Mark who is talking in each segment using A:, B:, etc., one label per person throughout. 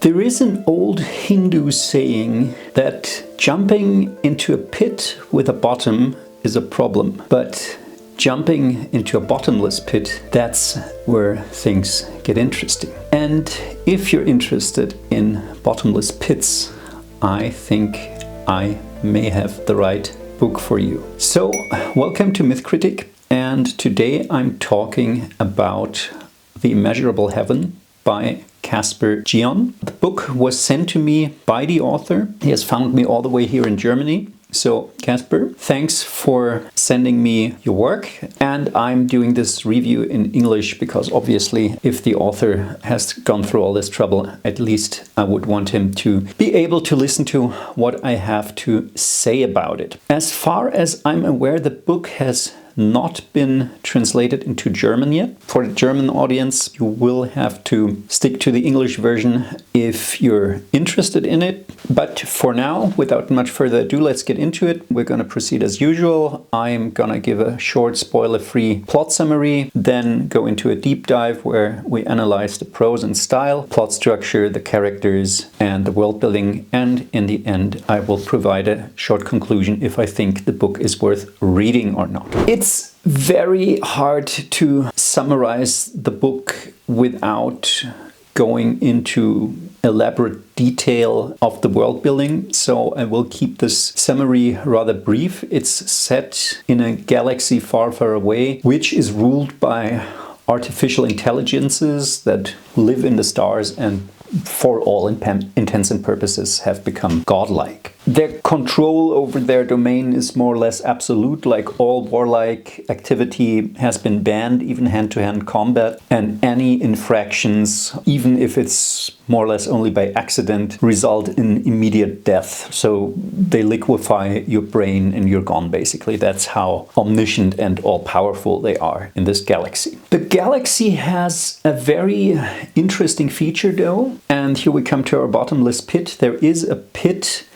A: There is an old Hindu saying that jumping into a pit with a bottom is a problem, but jumping into a bottomless pit, that's where things get interesting. And if you're interested in bottomless pits, I think I may have the right book for you. So, welcome to Myth Critic, and today I'm talking about The Immeasurable Heaven by Casper Gion. The book was sent to me by the author. He has found me all the way here in Germany. So Casper, thanks for sending me your work, and I'm doing this review in English because obviously if the author has gone through all this trouble, at least I would want him to be able to listen to what I have to say about it. As far as I'm aware, the book has not been translated into German yet. For the German audience, you will have to stick to the English version if you're interested in it. But for now, without much further ado, let's get into it. We're going to proceed as usual. I'm going to give a short spoiler-free plot summary, then go into a deep dive where we analyze the prose and style, plot structure, the characters, and the world building. And in the end, I will provide a short conclusion if I think the book is worth reading or not. It's very hard to summarize the book without going into elaborate detail of the world building, so I will keep this summary rather brief. It's set in a galaxy far, far away, which is ruled by artificial intelligences that live in the stars and for all intents and purposes have become godlike. Their control over their domain is more or less absolute, like all warlike activity has been banned, even hand-to-hand combat, and any infractions, even if it's more or less only by accident, result in immediate death. So they liquefy your brain and you're gone, basically. That's how omniscient and all-powerful they are in this galaxy. The galaxy has a very interesting feature though, and here we come to our bottomless pit. There is a pit,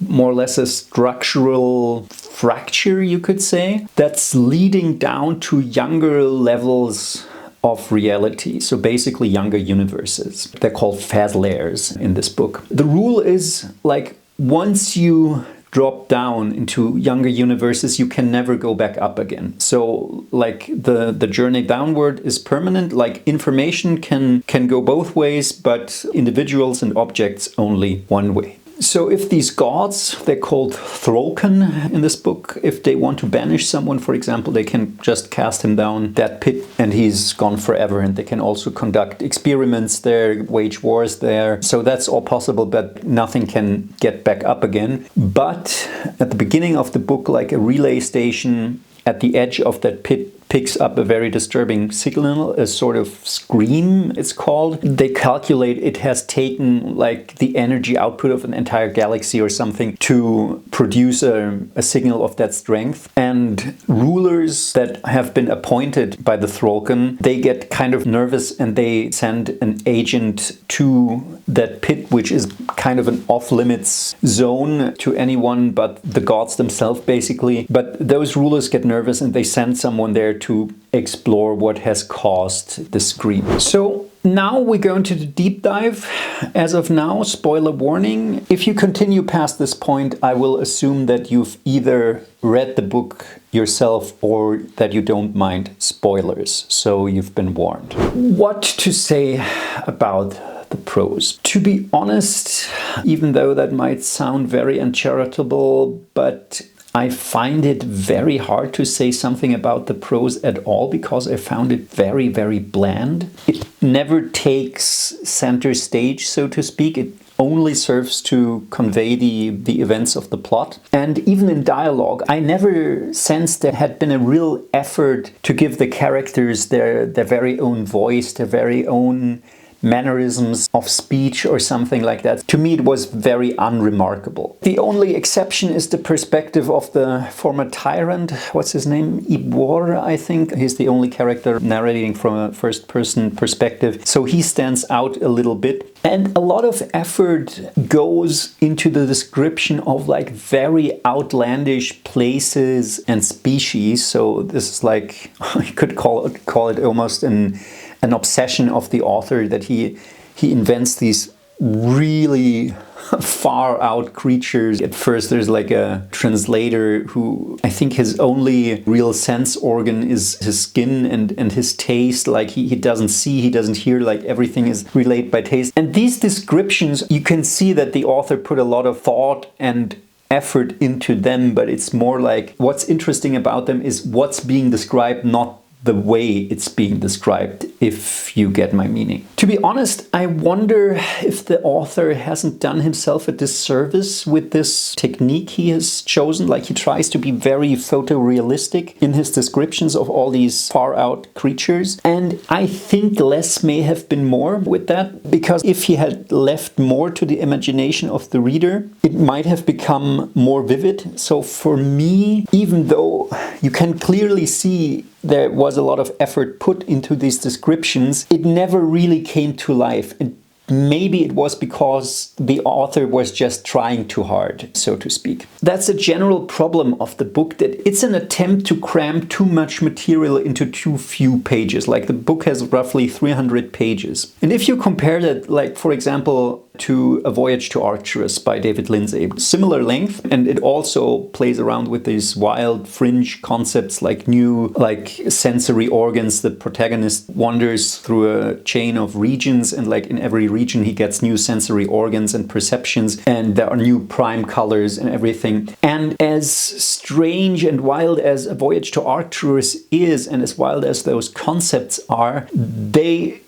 A: more or less a structural fracture, you could say, that's leading down to younger levels of reality. So basically younger universes. They're called phase layers in this book. The rule is, like, once you drop down into younger universes, you can never go back up again. So like the journey downward is permanent. Like information can go both ways, but individuals and objects only one way. So if these gods, they're called Throlken in this book, if they want to banish someone, for example, they can just cast him down that pit and he's gone forever. And they can also conduct experiments there, wage wars there. So that's all possible, but nothing can get back up again. But at the beginning of the book, like a relay station at the edge of that pit picks up a very disturbing signal, a sort of scream it's called. They calculate it has taken like the energy output of an entire galaxy or something to produce a signal of that strength. And rulers that have been appointed by the Throlken, they get kind of nervous and they send an agent to that pit, which is kind of an off-limits zone to anyone but the gods themselves, basically. But those rulers get nervous and they send someone there to explore what has caused the scream. So now we go into the deep dive. As of now, spoiler warning. If you continue past this point, I will assume that you've either read the book yourself or that you don't mind spoilers. So you've been warned. What to say about the prose? To be honest, even though that might sound very uncharitable, but I find it very hard to say something about the prose at all because I found it very, very bland. It never takes center stage, so to speak. It only serves to convey the events of the plot. And even in dialogue, I never sensed there had been a real effort to give the characters their very own voice, their very own mannerisms of speech or something like that. To me, it was very unremarkable. The only exception is the perspective of the former tyrant. What's his name? Ibor, I think. He's the only character narrating from a first-person perspective. So he stands out a little bit. And a lot of effort goes into the description of like very outlandish places and species. So this is like, you could call it almost an obsession of the author, that he invents these really far out creatures. At first there's like a translator who I think his only real sense organ is his skin and his taste. Like he doesn't see, he doesn't hear, like everything is relayed by taste. And these descriptions, you can see that the author put a lot of thought and effort into them, but it's more like what's interesting about them is what's being described, not the way it's being described, if you get my meaning. To be honest, I wonder if the author hasn't done himself a disservice with this technique he has chosen. Like he tries to be very photorealistic in his descriptions of all these far out creatures. And I think less may have been more with that, because if he had left more to the imagination of the reader, it might have become more vivid. So for me, even though you can clearly see there was a lot of effort put into these descriptions, it never really came to life. And maybe it was because the author was just trying too hard, so to speak. That's a general problem of the book, that it's an attempt to cram too much material into too few pages. Like the book has roughly 300 pages. And if you compare that, like for example, to A Voyage to Arcturus by David Lindsay, similar length, and it also plays around with these wild fringe concepts like new like sensory organs. The protagonist wanders through a chain of regions, and like in every region he gets new sensory organs and perceptions, and there are new prime colors and everything. And as strange and wild as A Voyage to Arcturus is, and as wild as those concepts are, they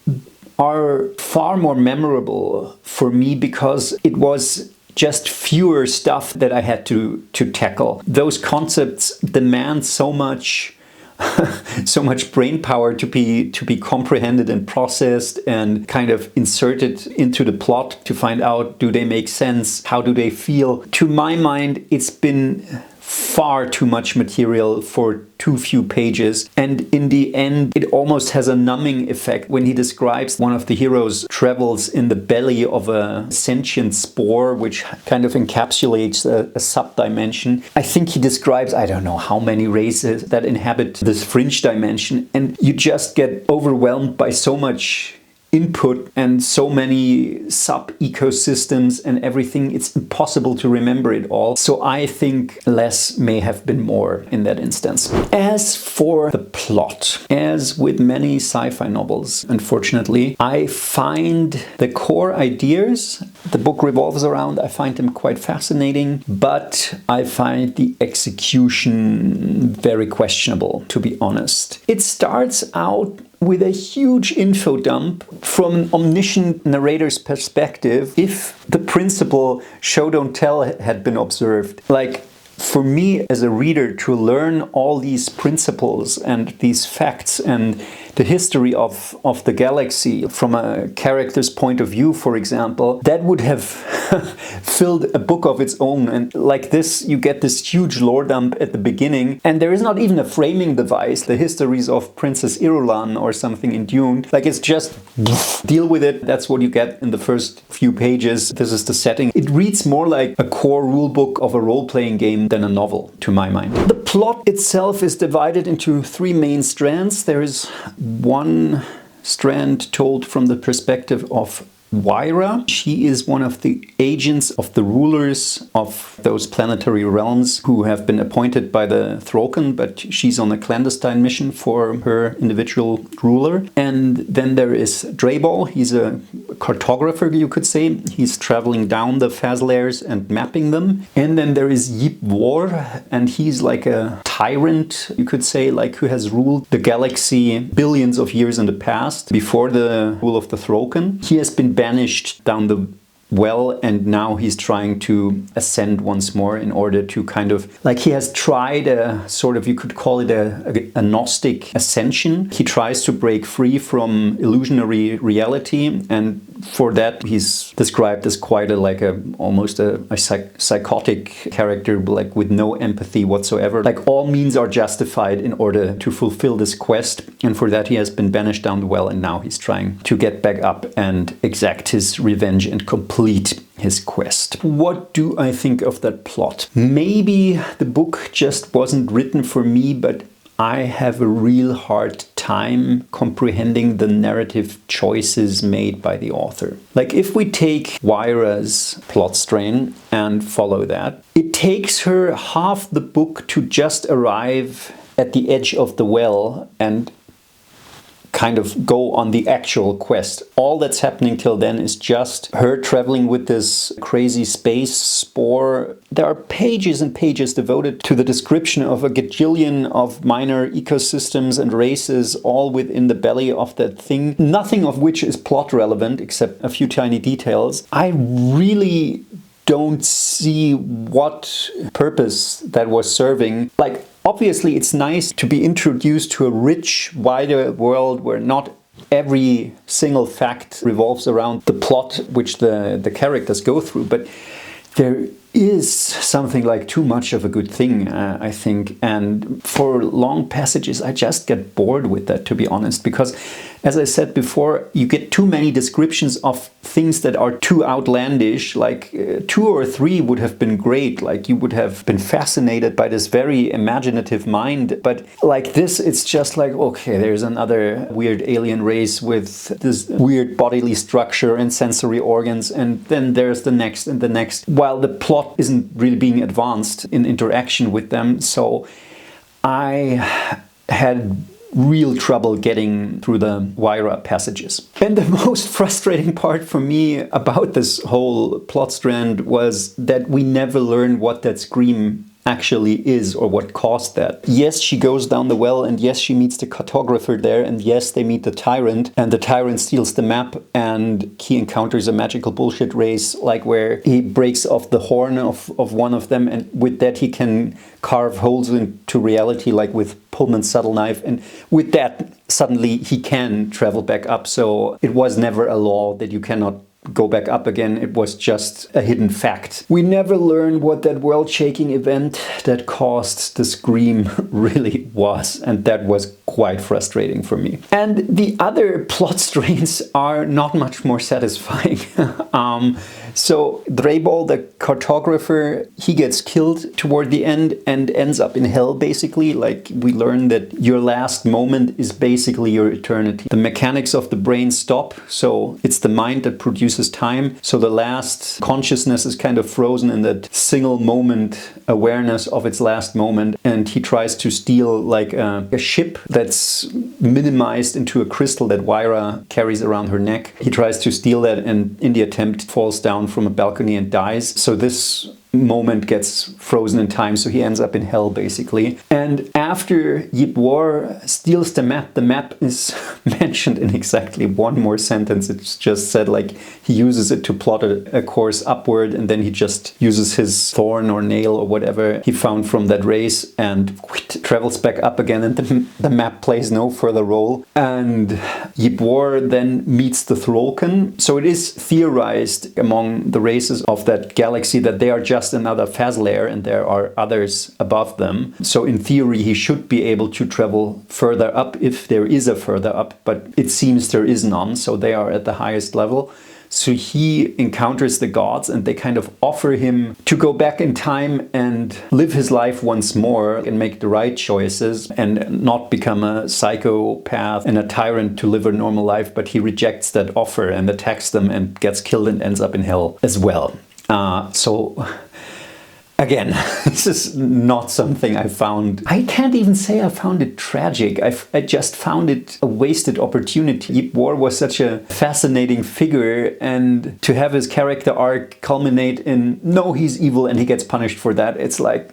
A: are far more memorable for me because it was just fewer stuff that I had to tackle. Those concepts demand so much so much brain power to be comprehended and processed and kind of inserted into the plot to find out, do they make sense? How do they feel? To my mind, it's been far too much material for too few pages, and in the end it almost has a numbing effect when he describes one of the heroes travels in the belly of a sentient spore which kind of encapsulates a sub-dimension. I think he describes, I don't know how many races that inhabit this fringe dimension, and you just get overwhelmed by so much input and so many sub-ecosystems and everything. It's impossible to remember it all. So I think less may have been more in that instance. As for the plot, as with many sci-fi novels, unfortunately, I find the core ideas the book revolves around, I find them quite fascinating, but I find the execution very questionable, to be honest. It starts out with a huge info dump from an omniscient narrator's perspective, if the principle show don't tell had been observed. Like, for me as a reader to learn all these principles and these facts and the history of the galaxy from a character's point of view, for example, that would have filled a book of its own. And like this, you get this huge lore dump at the beginning, and there is not even a framing device, the histories of Princess Irulan or something in Dune. Like, it's just deal with it. That's what you get in the first few pages. This is the setting. It reads more like a core rulebook of a role-playing game than a novel, to my mind. The plot itself is divided into three main strands. There is one strand told from the perspective of Wyra. She is one of the agents of the rulers of those planetary realms who have been appointed by the Throlken, but she's on a clandestine mission for her individual ruler. And then there is Draebol. He's a cartographer, you could say. He's traveling down the Fazlairs and mapping them. And then there is Yip War, and he's like a tyrant, you could say, like who has ruled the galaxy billions of years in the past, before the rule of the Throlken. He has been banished down the well, and now he's trying to ascend once more in order to kind of, like, he has tried a sort of, you could call it a Gnostic ascension. He tries to break free from illusionary reality, and for that he's described as quite almost a psychotic character, like with no empathy whatsoever. Like, all means are justified in order to fulfill this quest, and for that he has been banished down the well, and now he's trying to get back up and exact his revenge and complete his quest. What do I think of that plot? Maybe the book just wasn't written for me, but I have a real hard time comprehending the narrative choices made by the author. Like if we take Waira's plot strain and follow that, it takes her half the book to just arrive at the edge of the well and kind of go on the actual quest. All that's happening till then is just her traveling with this crazy space spore. There are pages and pages devoted to the description of a gajillion of minor ecosystems and races all within the belly of that thing, nothing of which is plot relevant except a few tiny details. I really don't see what purpose that was serving. Like, obviously, it's nice to be introduced to a rich, wider world where not every single fact revolves around the plot which the characters go through, but there is something like too much of a good thing, I think. And for long passages, I just get bored with that, to be honest, because as I said before, you get too many descriptions of things that are too outlandish. Like 2 or 3 would have been great. Like you would have been fascinated by this very imaginative mind. But like this, it's just like, okay, there's another weird alien race with this weird bodily structure and sensory organs. And then there's the next and the next, while the plot isn't really being advanced in interaction with them. So I had real trouble getting through the Waira passages. And the most frustrating part for me about this whole plot strand was that we never learn what that scream actually is or what caused that. Yes, she goes down the well, and yes, she meets the cartographer there, and yes, they meet the tyrant, and the tyrant steals the map, and he encounters a magical bullshit race, like where he breaks off the horn of one of them, and with that he can carve holes into reality, like with Pullman's subtle knife, and with that suddenly he can travel back up. So it was never a law that you cannot go back up again. It was just a hidden fact. We never learn what that world-shaking event that caused the scream really was, and that was quite frustrating for me. And the other plot strains are not much more satisfying. So Drebol, the cartographer, he gets killed toward the end and ends up in hell, basically. Like, we learn that your last moment is basically your eternity. The mechanics of the brain stop, so it's the mind that produces time. So the last consciousness is kind of frozen in that single moment awareness of its last moment. And he tries to steal like a ship that's minimized into a crystal that Waira carries around her neck. He tries to steal that, and in the attempt falls down from a balcony and dies. So this moment gets frozen in time, so he ends up in hell basically. And after Yibor steals the map is mentioned in exactly one more sentence. It's just said like he uses it to plot a course upward, and then he just uses his thorn or nail or whatever he found from that race and travels back up again, and the map plays no further role. And Yibor then meets the Throlken. So it is theorized among the races of that galaxy that they are just another Fazlair and there are others above them. So in theory he should be able to travel further up if there is a further up, but it seems there is none, so they are at the highest level. So he encounters the gods, and they kind of offer him to go back in time and live his life once more and make the right choices and not become a psychopath and a tyrant to live a normal life. But he rejects that offer and attacks them and gets killed and ends up in hell as well. So again, this is not something I found. I can't even say I found it tragic. I just found it a wasted opportunity. Yibor was such a fascinating figure, and to have his character arc culminate in no, he's evil and he gets punished for that. It's like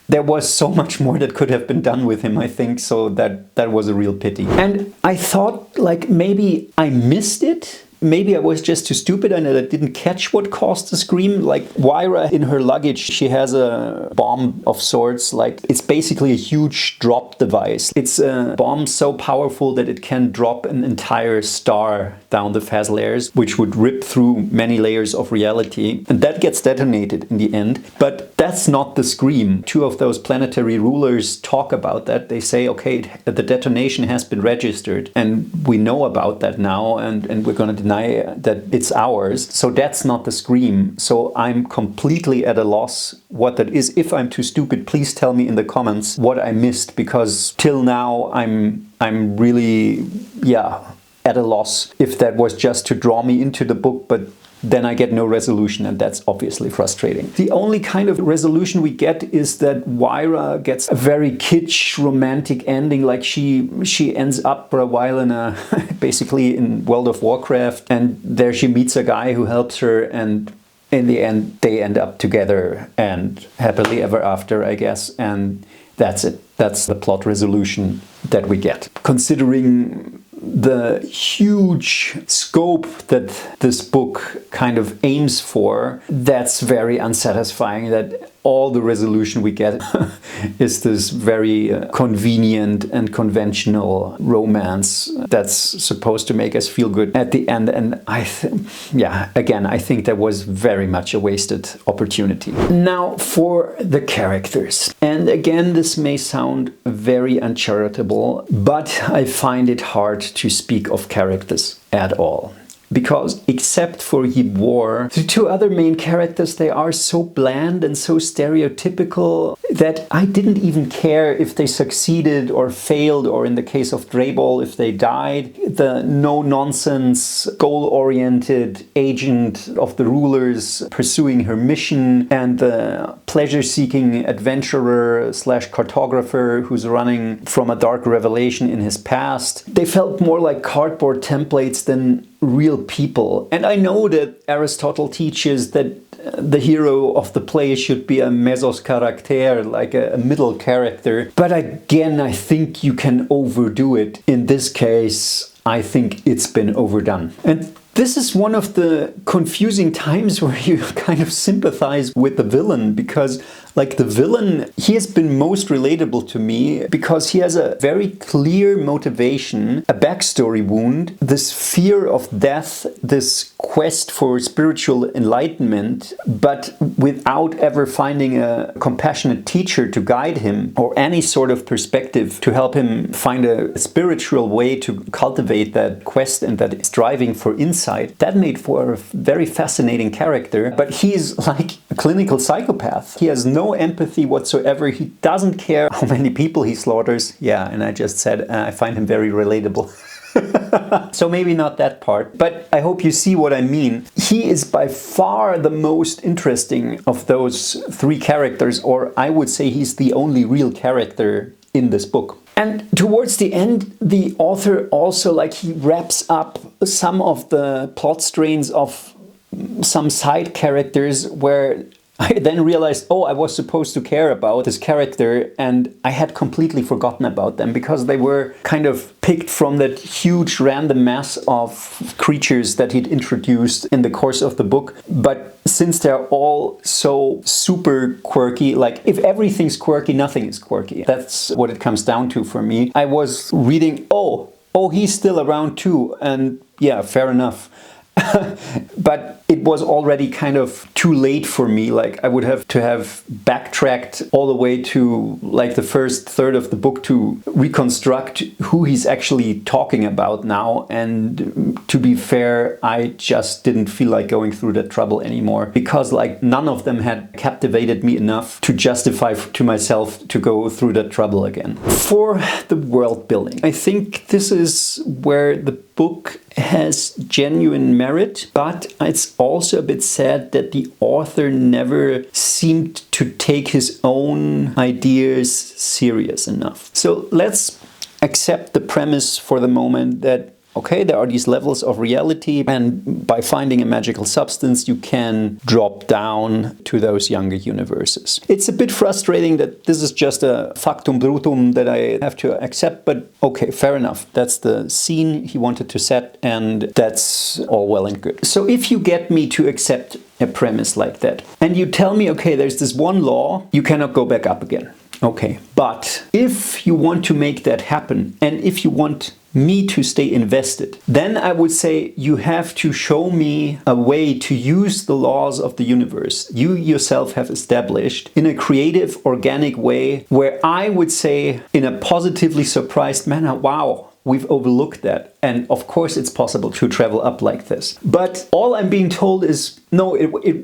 A: there was so much more that could have been done with him, I think, so that was a real pity. And I thought, like, maybe I missed it. Maybe I was just too stupid and I didn't catch what caused the scream. Like Waira, in her luggage, she has a bomb of sorts. Like, it's basically a huge drop device. It's a bomb so powerful that it can drop an entire star down the Fazlairs, which would rip through many layers of reality. And that gets detonated in the end. But that's not the scream. 2 of those planetary rulers talk about that. They say, okay, the detonation has been registered and we know about that now, and we're going to deny that it's ours. So that's not the scream. So I'm completely at a loss what that is. If I'm too stupid, please tell me in the comments what I missed, because till now I'm really, at a loss if that was just to draw me into the book, but then I get no resolution, and that's obviously frustrating. The only kind of resolution we get is that Wyra gets a very kitsch romantic ending, like she ends up for a while in a basically in World of Warcraft, and there she meets a guy who helps her, and in the end they end up together and happily ever after, I guess, and that's it. That's the plot resolution that we get. Considering the huge scope that this book kind of aims for, that's very unsatisfying, that all the resolution we get is this very convenient and conventional romance that's supposed to make us feel good at the end. And I think that was very much a wasted opportunity. Now for the characters. And again, this may sound very uncharitable, but I find it hard to speak of characters at all. Because except for Yibor, the two other main characters, they are so bland and so stereotypical that I didn't even care if they succeeded or failed, or in the case of Dreyball, if they died. The no-nonsense, goal-oriented agent of the rulers pursuing her mission, and the pleasure-seeking adventurer slash cartographer who's running from a dark revelation in his past. They felt more like cardboard templates than real people. And I know that Aristotle teaches that the hero of the play should be a mesos character, like a middle character. But again, I think you can overdo it. In this case, I think it's been overdone. And this is one of the confusing times where you kind of sympathize with the villain, because like the villain, he has been most relatable to me because he has a very clear motivation, a backstory wound, this fear of death, this quest for spiritual enlightenment, but without ever finding a compassionate teacher to guide him or any sort of perspective to help him find a spiritual way to cultivate that quest and that striving for insight. That made for a very fascinating character, but he's like a clinical psychopath. He has no empathy whatsoever. He doesn't care how many people he slaughters. Yeah, and I just said I find him very relatable. So maybe not that part, but I hope you see what I mean. He is by far the most interesting of those three characters, or I would say he's the only real character in this book. And towards the end, the author also, he wraps up some of the plot strains of some side characters where I then realized, I was supposed to care about this character, and I had completely forgotten about them because they were kind of picked from that huge random mass of creatures that he'd introduced in the course of the book. But since they're all so super quirky, if everything's quirky, nothing is quirky. That's what it comes down to for me. I was reading, he's still around too, and yeah, fair enough. But it was already kind of too late for me. I would have to have backtracked all the way to the first third of the book to reconstruct who he's actually talking about now. And to be fair, I just didn't feel like going through that trouble anymore, because none of them had captivated me enough to justify to myself to go through that trouble again. For the world building, I think this is where the book has genuine merit, but it's also a bit sad that the author never seemed to take his own ideas serious enough. So let's accept the premise for the moment that there are these levels of reality, and by finding a magical substance, you can drop down to those younger universes. It's a bit frustrating that this is just a factum brutum that I have to accept, but fair enough. That's the scene he wanted to set, and that's all well and good. So if you get me to accept a premise like that, and you tell me, there's this one law, you cannot go back up again. But if you want to make that happen, and if you want me to stay invested, then I would say you have to show me a way to use the laws of the universe you yourself have established in a creative, organic way, where I would say in a positively surprised manner, wow, we've overlooked that. And of course it's possible to travel up like this. But all I'm being told is, no,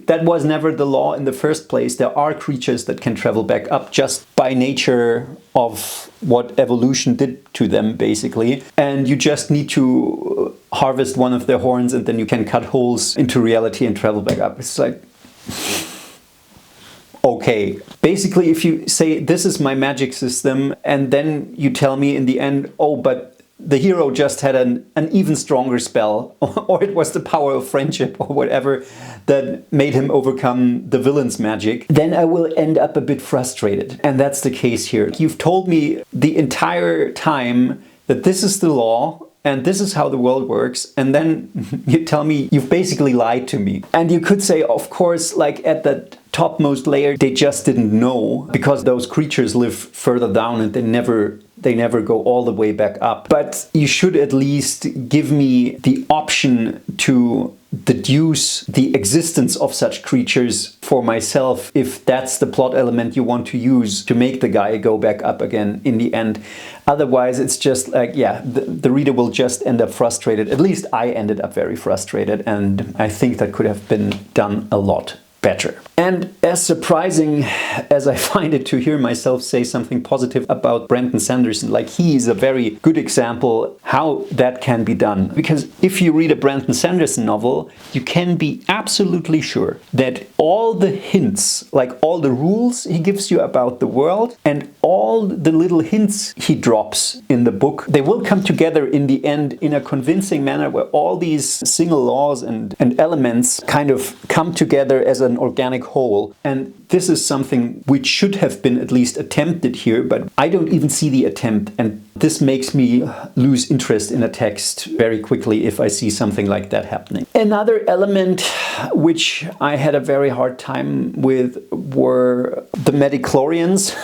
A: that was never the law in the first place. There are creatures that can travel back up just by nature of what evolution did to them, basically. And you just need to harvest one of their horns and then you can cut holes into reality and travel back up. It's like... okay. Basically, if you say, this is my magic system, and then you tell me in the end, oh, but the hero just had an even stronger spell, or it was the power of friendship or whatever that made him overcome the villain's magic, then I will end up a bit frustrated. And that's the case here. You've told me the entire time that this is the law, and this is how the world works, and then you tell me you've basically lied to me. And you could say, of course, like at that topmost layer, they just didn't know, because those creatures live further down and they never go all the way back up. But you should at least give me the option to deduce the existence of such creatures for myself, if that's the plot element you want to use to make the guy go back up again in the end. Otherwise, it's just like, yeah, the reader will just end up frustrated. At least I ended up very frustrated, and I think that could have been done a lot better. And as surprising as I find it to hear myself say something positive about Brandon Sanderson, like he is a very good example how that can be done. Because if you read a Brandon Sanderson novel, you can be absolutely sure that all the hints, like all the rules he gives you about the world and all the little hints he drops in the book, they will come together in the end in a convincing manner where all these single laws and elements kind of come together as an organic whole. And this is something which should have been at least attempted here, but I don't even see the attempt, and this makes me lose interest in a text very quickly if I see something like that happening. Another element which I had a very hard time with were the midichlorians.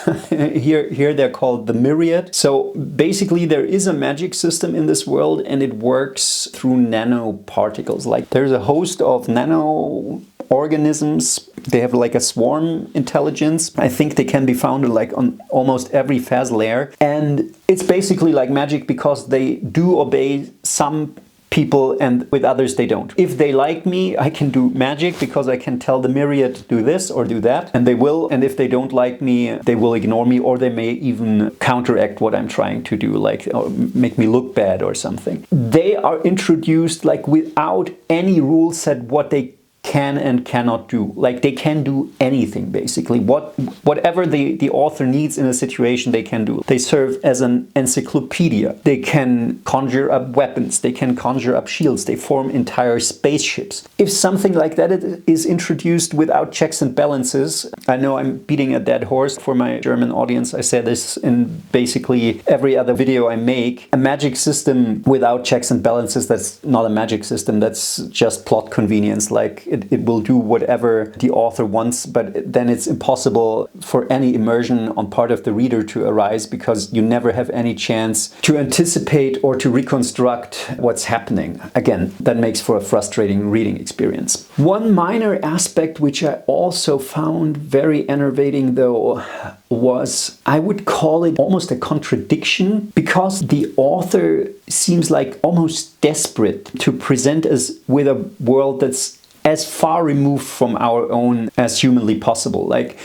A: Here they're called the myriad. So basically there is a magic system in this world and it works through nanoparticles. Like there's a host of nano organisms. They have like a swarm intelligence. I think they can be found like on almost every phase layer. And it's basically like magic because they do obey some people and with others they don't. If they like me, I can do magic because I can tell the myriad do this or do that, and they will. And if they don't like me, they will ignore me, or they may even counteract what I'm trying to do, like or make me look bad or something. They are introduced like without any rule set what they can and cannot do. Like they can do anything basically. Whatever the author needs in a situation they can do. They serve as an encyclopedia. They can conjure up weapons. They can conjure up shields. They form entire spaceships. If something like that is introduced without checks and balances, I know I'm beating a dead horse for my German audience. I say this in basically every other video I make. A magic system without checks and balances, that's not a magic system. That's just plot convenience. Like it will do whatever the author wants, but then it's impossible for any immersion on part of the reader to arise because you never have any chance to anticipate or to reconstruct what's happening. Again, that makes for a frustrating reading experience. One minor aspect which I also found very enervating though was, I would call it almost a contradiction, because the author seems like almost desperate to present us with a world that's as far removed from our own as humanly possible. Like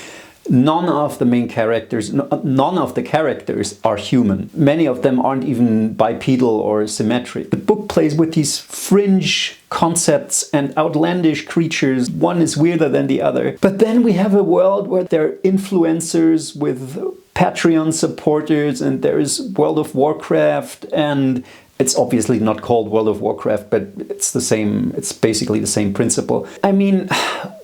A: none of the main characters, none of the characters are human. Many of them aren't even bipedal or symmetric. The book plays with these fringe concepts and outlandish creatures. One is weirder than the other. But then we have a world where there are influencers with Patreon supporters, and there is World of Warcraft, and it's obviously not called World of Warcraft, but it's the same, it's basically the same principle. I mean,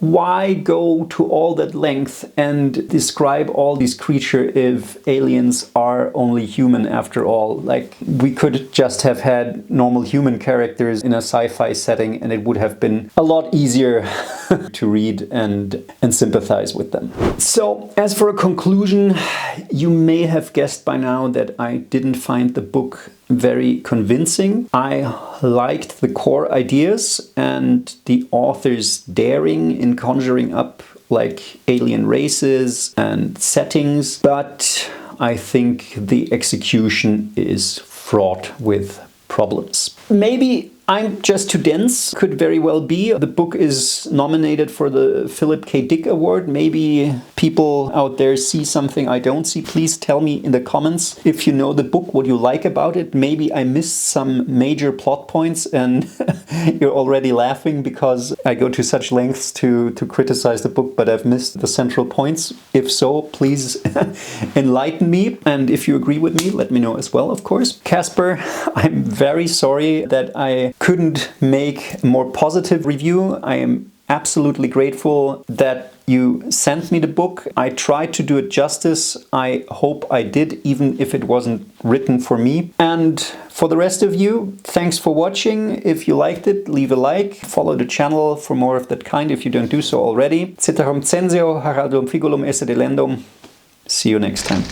A: why go to all that length and describe all these creatures if aliens are only human after all? Like, we could just have had normal human characters in a sci-fi setting and it would have been a lot easier to read and sympathize with them. So, as for a conclusion, you may have guessed by now that I didn't find the book very convincing. I liked the core ideas and the author's daring in conjuring up like alien races and settings, but I think the execution is fraught with problems. Maybe I'm just too dense, could very well be. The book is nominated for the Philip K. Dick Award. Maybe people out there see something I don't see. Please tell me in the comments if you know the book, what you like about it. Maybe I missed some major plot points and you're already laughing because I go to such lengths to criticize the book, but I've missed the central points. If so, please enlighten me. And if you agree with me, let me know as well, of course. Casper, I'm very sorry that I couldn't make a more positive review. I am absolutely grateful that you sent me the book. I tried to do it justice. I hope I did, even if it wasn't written for me. And for the rest of you, thanks for watching. If you liked it, leave a like. Follow the channel for more of that kind if you don't do so already. Ceterum censeo, Haradum figulum esse delendum. See you next time.